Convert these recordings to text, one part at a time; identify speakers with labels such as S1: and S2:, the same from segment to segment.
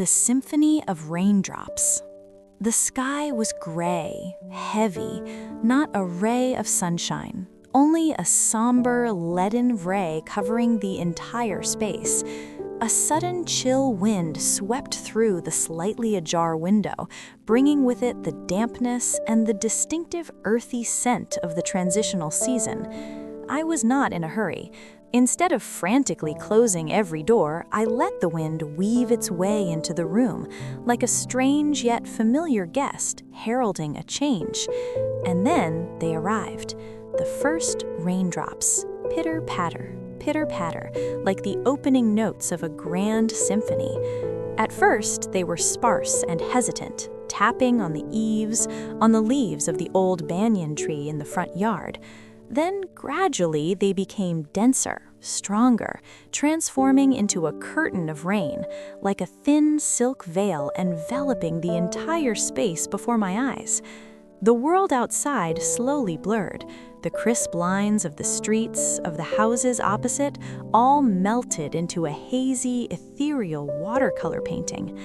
S1: The symphony of raindrops. The sky was gray, heavy, not a ray of sunshine, only a somber, leaden ray covering the entire space. A sudden chill wind swept through the slightly ajar window, bringing with it the dampness and the distinctive earthy scent of the transitional season. I was not in a hurry. Instead of frantically closing every door, I let the wind weave its way into the room, like a strange yet familiar guest heralding a change. And then they arrived, the first raindrops, pitter-patter, pitter-patter, like the opening notes of a grand symphony. At first, they were sparse and hesitant, tapping on the eaves, on the leaves of the old banyan tree in the front yard. Then, gradually, they became denser, stronger, transforming into a curtain of rain, like a thin silk veil enveloping the entire space before my eyes. The world outside slowly blurred. The crisp lines of the streets, of the houses opposite, all melted into a hazy, ethereal watercolor painting.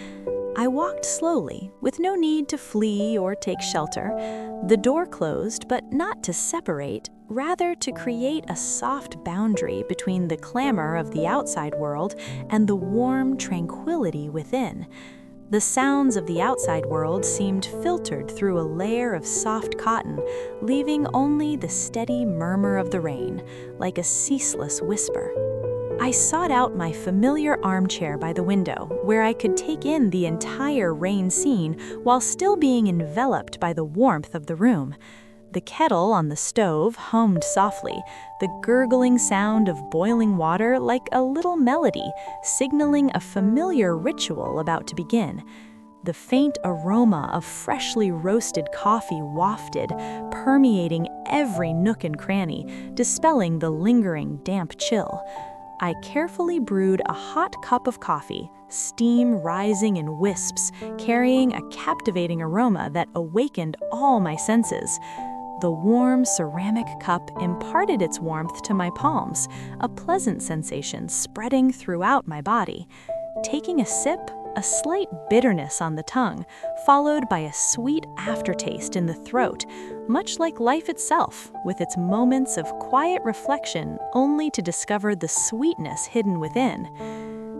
S1: I walked slowly, with no need to flee or take shelter. The door closed, but not to separate, rather to create a soft boundary between the clamor of the outside world and the warm tranquility within. The sounds of the outside world seemed filtered through a layer of soft cotton, leaving only the steady murmur of the rain, like a ceaseless whisper. I sought out my familiar armchair by the window, where I could take in the entire rain scene while still being enveloped by the warmth of the room. The kettle on the stove hummed softly, the gurgling sound of boiling water like a little melody, signaling a familiar ritual about to begin. The faint aroma of freshly roasted coffee wafted, permeating every nook and cranny, dispelling the lingering damp chill. I carefully brewed a hot cup of coffee, steam rising in wisps, carrying a captivating aroma that awakened all my senses. The warm ceramic cup imparted its warmth to my palms, a pleasant sensation spreading throughout my body. Taking a sip, a slight bitterness on the tongue, followed by a sweet aftertaste in the throat, much like life itself, with its moments of quiet reflection only to discover the sweetness hidden within.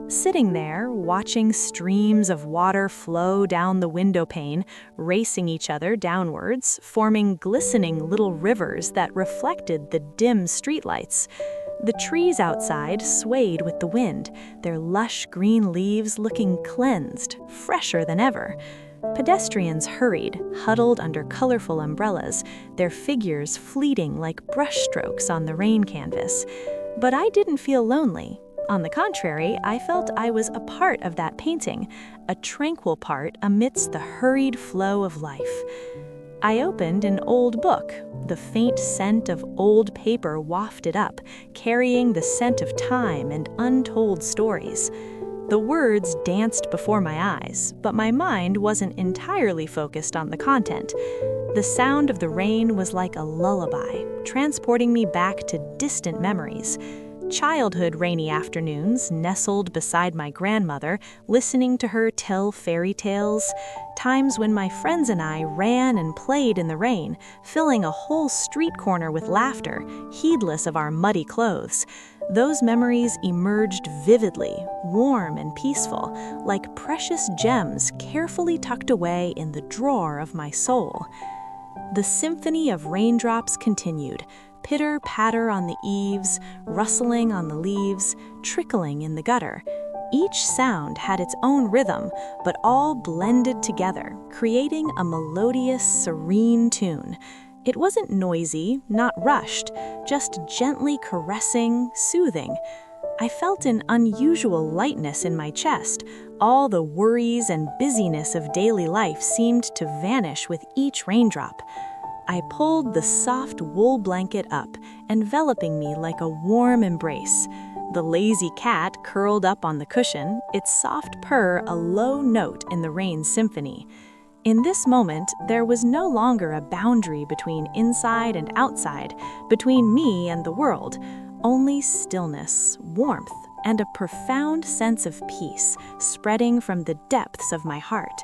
S1: Sitting there, watching streams of water flow down the window pane, racing each other downwards, forming glistening little rivers that reflected the dim streetlights. The trees outside swayed with the wind, their lush green leaves looking cleansed, fresher than ever. Pedestrians hurried, huddled under colorful umbrellas, their figures fleeting like brushstrokes on the rain canvas. But I didn't feel lonely. On the contrary, I felt I was a part of that painting, a tranquil part amidst the hurried flow of life. I opened an old book, the faint scent of old paper wafted up, carrying the scent of time and untold stories. The words danced before my eyes, but my mind wasn't entirely focused on the content. The sound of the rain was like a lullaby, transporting me back to distant memories. Childhood rainy afternoons, nestled beside my grandmother, listening to her tell fairy tales. Times when my friends and I ran and played in the rain, filling a whole street corner with laughter, heedless of our muddy clothes. Those memories emerged vividly, warm and peaceful, like precious gems carefully tucked away in the drawer of my soul. The symphony of raindrops continued, pitter-patter on the eaves, rustling on the leaves, trickling in the gutter. Each sound had its own rhythm, but all blended together, creating a melodious, serene tune. It wasn't noisy, not rushed, just gently caressing, soothing. I felt an unusual lightness in my chest. All the worries and busyness of daily life seemed to vanish with each raindrop. I pulled the soft wool blanket up, enveloping me like a warm embrace. The lazy cat curled up on the cushion, its soft purr a low note in the rain symphony. In this moment, there was no longer a boundary between inside and outside, between me and the world, only stillness, warmth, and a profound sense of peace spreading from the depths of my heart.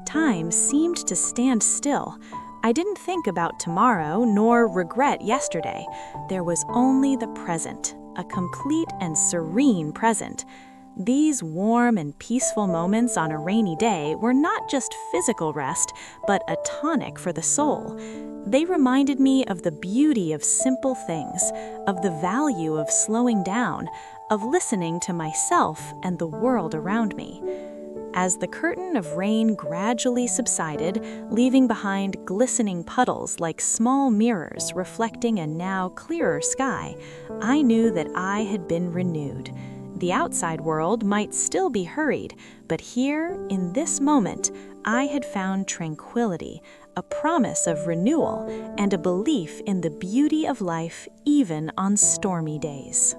S1: Time seemed to stand still. I didn't think about tomorrow nor regret yesterday. There was only the present, a complete and serene present. These warm and peaceful moments on a rainy day were not just physical rest, but a tonic for the soul. They reminded me of the beauty of simple things, of the value of slowing down, of listening to myself and the world around me. As the curtain of rain gradually subsided, leaving behind glistening puddles like small mirrors reflecting a now clearer sky, I knew that I had been renewed. The outside world might still be hurried, but here, in this moment, I had found tranquility, a promise of renewal, and a belief in the beauty of life even on stormy days.